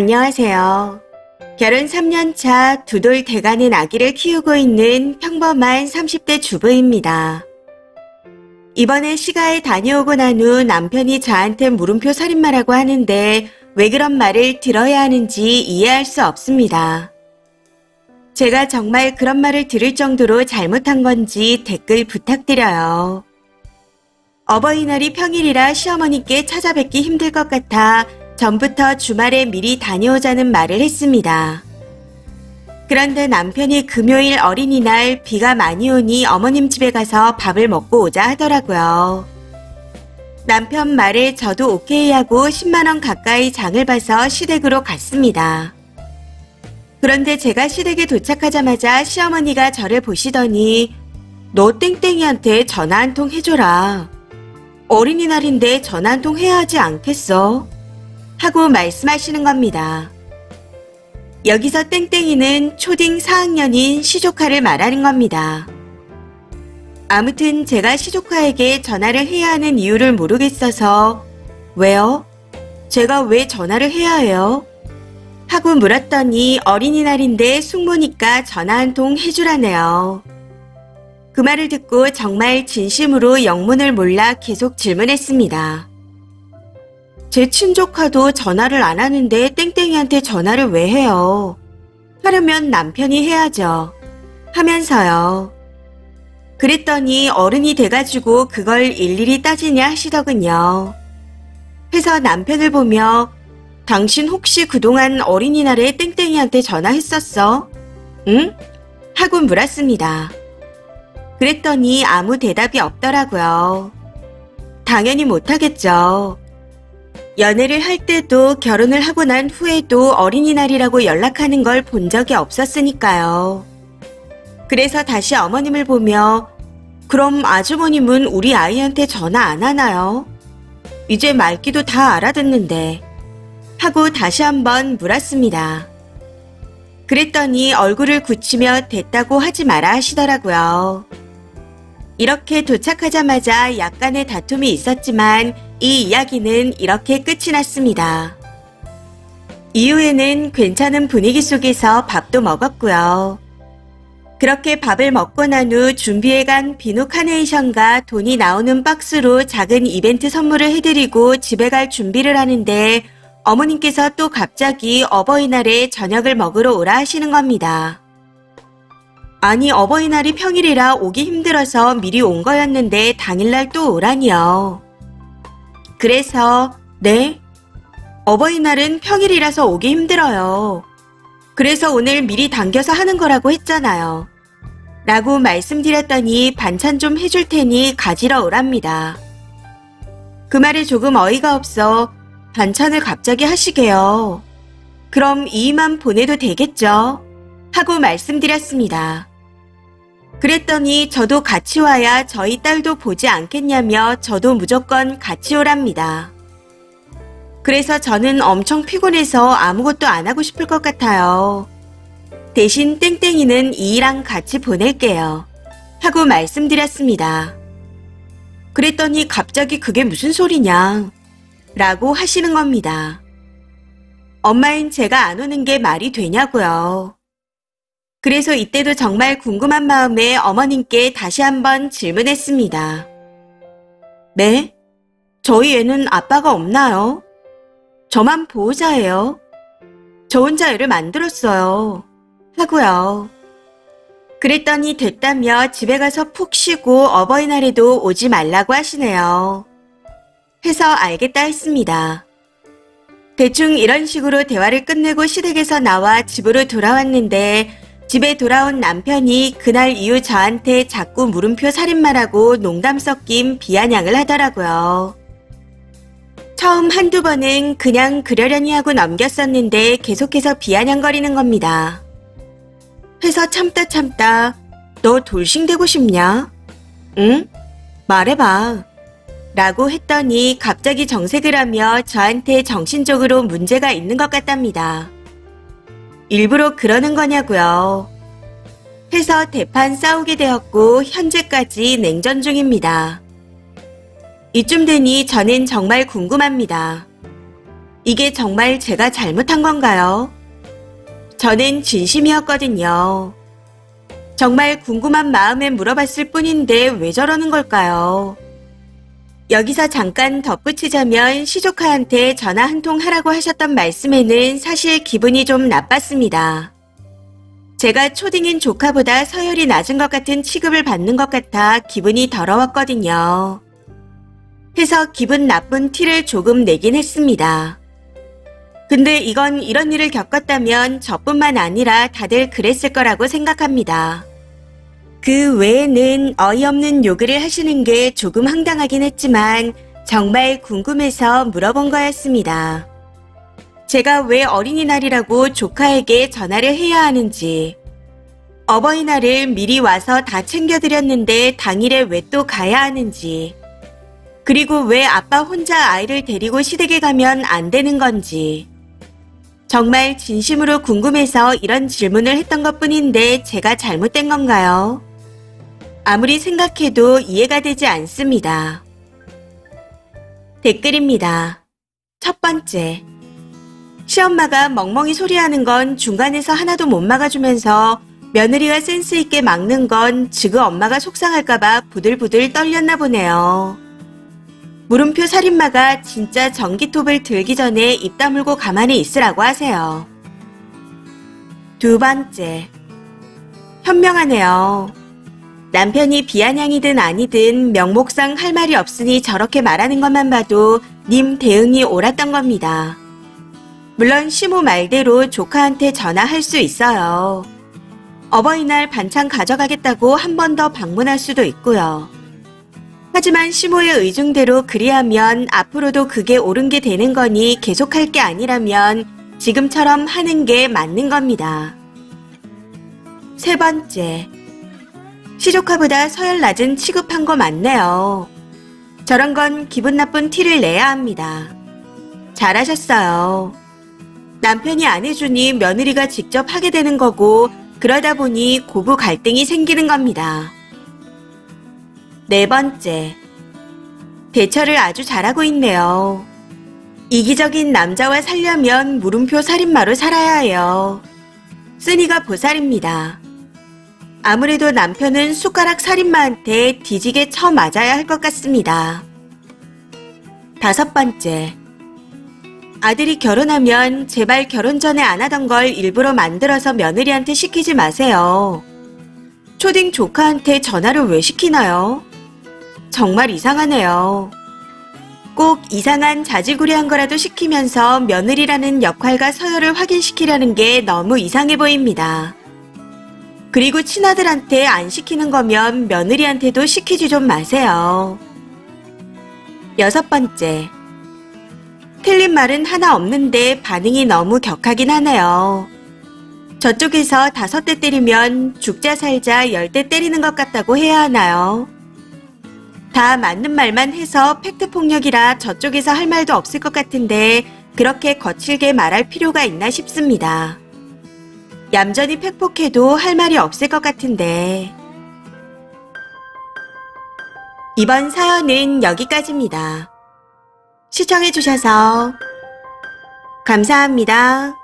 안녕하세요. 결혼 3년 차 두 돌 돼가는 아기를 키우고 있는 평범한 30대 주부입니다. 이번에 시가에 다녀오고 난 후 남편이 저한테 물음표 살인마라고 하는데 왜 그런 말을 들어야 하는지 이해할 수 없습니다. 제가 정말 그런 말을 들을 정도로 잘못한 건지 댓글 부탁드려요. 어버이날이 평일이라 시어머니께 찾아뵙기 힘들 것 같아 전부터 주말에 미리 다녀오자는 말을 했습니다. 그런데 남편이 금요일 어린이날 비가 많이 오니 어머님 집에 가서 밥을 먹고 오자 하더라고요. 남편 말에 저도 오케이 하고 10만 원 가까이 장을 봐서 시댁으로 갔습니다. 그런데 제가 시댁에 도착하자마자 시어머니가 저를 보시더니 너 땡땡이한테 전화 한 통 해줘라. 어린이날인데 전화 한 통 해야 하지 않겠어? 하고 말씀하시는 겁니다. 여기서 땡땡이는 초딩 4학년인 시조카를 말하는 겁니다. 아무튼 제가 시조카에게 전화를 해야 하는 이유를 모르겠어서 왜요? 제가 왜 전화를 해야 해요? 하고 물었더니 어린이날인데 숙모니까 전화 한 통 해주라네요. 그 말을 듣고 정말 진심으로 영문을 몰라 계속 질문했습니다. 제 친조카도 전화를 안 하는데 땡땡이한테 전화를 왜 해요? 하려면 남편이 해야죠. 하면서요. 그랬더니 어른이 돼가지고 그걸 일일이 따지냐 하시더군요. 해서 남편을 보며 당신 혹시 그동안 어린이날에 땡땡이한테 전화했었어? 응? 하고 물었습니다. 그랬더니 아무 대답이 없더라고요. 당연히 못하겠죠. 연애를 할 때도 결혼을 하고 난 후에도 어린이날이라고 연락하는 걸 본 적이 없었으니까요. 그래서 다시 어머님을 보며 그럼 아주버님은 우리 아이한테 전화 안 하나요? 이제 말귀도 다 알아듣는데 하고 다시 한번 물었습니다. 그랬더니 얼굴을 굳히며 됐다고 하지 마라 하시더라고요. 이렇게 도착하자마자 약간의 다툼이 있었지만 이 이야기는 이렇게 끝이 났습니다. 이후에는 괜찮은 분위기 속에서 밥도 먹었고요. 그렇게 밥을 먹고 난 후 준비해간 비누 카네이션과 돈이 나오는 박스로 작은 이벤트 선물을 해드리고 집에 갈 준비를 하는데 어머님께서 또 갑자기 어버이날에 저녁을 먹으러 오라 하시는 겁니다. 아니 어버이날이 평일이라 오기 힘들어서 미리 온 거였는데 당일날 또 오라니요. 그래서 네? 어버이날은 평일이라서 오기 힘들어요. 그래서 오늘 미리 당겨서 하는 거라고 했잖아요. 라고 말씀드렸더니 반찬 좀 해줄 테니 가지러 오랍니다. 그 말에 조금 어이가 없어 반찬을 갑자기 하시게요. 그럼 이만 보내도 되겠죠? 하고 말씀드렸습니다. 그랬더니 저도 같이 와야 저희 딸도 보지 않겠냐며 저도 무조건 같이 오랍니다. 그래서 저는 엄청 피곤해서 아무것도 안 하고 싶을 것 같아요. 대신 땡땡이는 이랑 같이 보낼게요. 하고 말씀드렸습니다. 그랬더니 갑자기 그게 무슨 소리냐? 라고 하시는 겁니다. 엄마인 제가 안 오는 게 말이 되냐고요. 그래서 이때도 정말 궁금한 마음에 어머님께 다시 한번 질문했습니다. 네? 저희 애는 아빠가 없나요? 저만 보호자예요. 저 혼자 애를 만들었어요. 하고요. 그랬더니 됐다며 집에 가서 푹 쉬고 어버이날에도 오지 말라고 하시네요. 해서 알겠다 했습니다. 대충 이런 식으로 대화를 끝내고 시댁에서 나와 집으로 돌아왔는데 집에 돌아온 남편이 그날 이후 저한테 자꾸 물음표 살인마라고 농담 섞인 비아냥을 하더라고요. 처음 한두 번은 그냥 그러려니 하고 넘겼었는데 계속해서 비아냥거리는 겁니다. 해서 참다 너 돌싱되고 싶냐? 응? 말해봐. 라고 했더니 갑자기 정색을 하며 저한테 정신적으로 문제가 있는 것 같답니다. 일부러 그러는 거냐고요. 해서 대판 싸우게 되었고 현재까지 냉전 중입니다. 이쯤 되니 저는 정말 궁금합니다. 이게 정말 제가 잘못한 건가요? 저는 진심이었거든요. 정말 궁금한 마음에 물어봤을 뿐인데 왜 저러는 걸까요? 여기서 잠깐 덧붙이자면 시조카한테 전화 한 통 하라고 하셨던 말씀에는 사실 기분이 좀 나빴습니다. 제가 초딩인 조카보다 서열이 낮은 것 같은 취급을 받는 것 같아 기분이 더러웠거든요. 해서 기분 나쁜 티를 조금 내긴 했습니다. 근데 이건 이런 일을 겪었다면 저뿐만 아니라 다들 그랬을 거라고 생각합니다. 그 외에는 어이없는 요구를 하시는 게 조금 황당하긴 했지만 정말 궁금해서 물어본 거였습니다. 제가 왜 어린이날이라고 조카에게 전화를 해야 하는지, 어버이날을 미리 와서 다 챙겨드렸는데 당일에 왜 또 가야 하는지, 그리고 왜 아빠 혼자 아이를 데리고 시댁에 가면 안 되는 건지, 정말 진심으로 궁금해서 이런 질문을 했던 것뿐인데 제가 잘못된 건가요? 아무리 생각해도 이해가 되지 않습니다. 댓글입니다. 첫 번째. 시엄마가 멍멍이 소리하는 건 중간에서 하나도 못 막아주면서 며느리가 센스 있게 막는 건 지그 엄마가 속상할까봐 부들부들 떨렸나 보네요. 물음표 살인마가 진짜 전기톱을 들기 전에 입 다물고 가만히 있으라고 하세요. 두 번째. 현명하네요. 남편이 비아냥이든 아니든 명목상 할 말이 없으니 저렇게 말하는 것만 봐도 님 대응이 옳았던 겁니다. 물론 시모 말대로 조카한테 전화할 수 있어요. 어버이날 반찬 가져가겠다고 한 번 더 방문할 수도 있고요. 하지만 시모의 의중대로 그리하면 앞으로도 그게 옳은 게 되는 거니 계속할 게 아니라면 지금처럼 하는 게 맞는 겁니다. 세 번째. 시조카보다 서열 낮은 취급한 거 맞네요. 저런 건 기분 나쁜 티를 내야 합니다. 잘하셨어요. 남편이 안 해주니 며느리가 직접 하게 되는 거고 그러다 보니 고부 갈등이 생기는 겁니다. 네 번째. 대처를 아주 잘하고 있네요. 이기적인 남자와 살려면 물음표 살인마로 살아야 해요. 쓰니가 보살입니다. 아무래도 남편은 숟가락 살인마한테 뒤지게 쳐맞아야 할 것 같습니다. 다섯 번째. 아들이 결혼하면 제발 결혼 전에 안 하던 걸 일부러 만들어서 며느리한테 시키지 마세요. 초딩 조카한테 전화를 왜 시키나요? 정말 이상하네요. 꼭 이상한 자질구레한 거라도 시키면서 며느리라는 역할과 서열을 확인시키려는 게 너무 이상해 보입니다. 그리고 친아들한테 안 시키는 거면 며느리한테도 시키지 좀 마세요. 여섯 번째. 틀린 말은 하나 없는데 반응이 너무 격하긴 하네요. 저쪽에서 5대 때리면 죽자 살자 10대 때리는 것 같다고 해야 하나요? 다 맞는 말만 해서 팩트폭력이라 저쪽에서 할 말도 없을 것 같은데 그렇게 거칠게 말할 필요가 있나 싶습니다. 얌전히 팩폭해도 할 말이 없을 것 같은데. 이번 사연은 여기까지입니다. 시청해주셔서 감사합니다.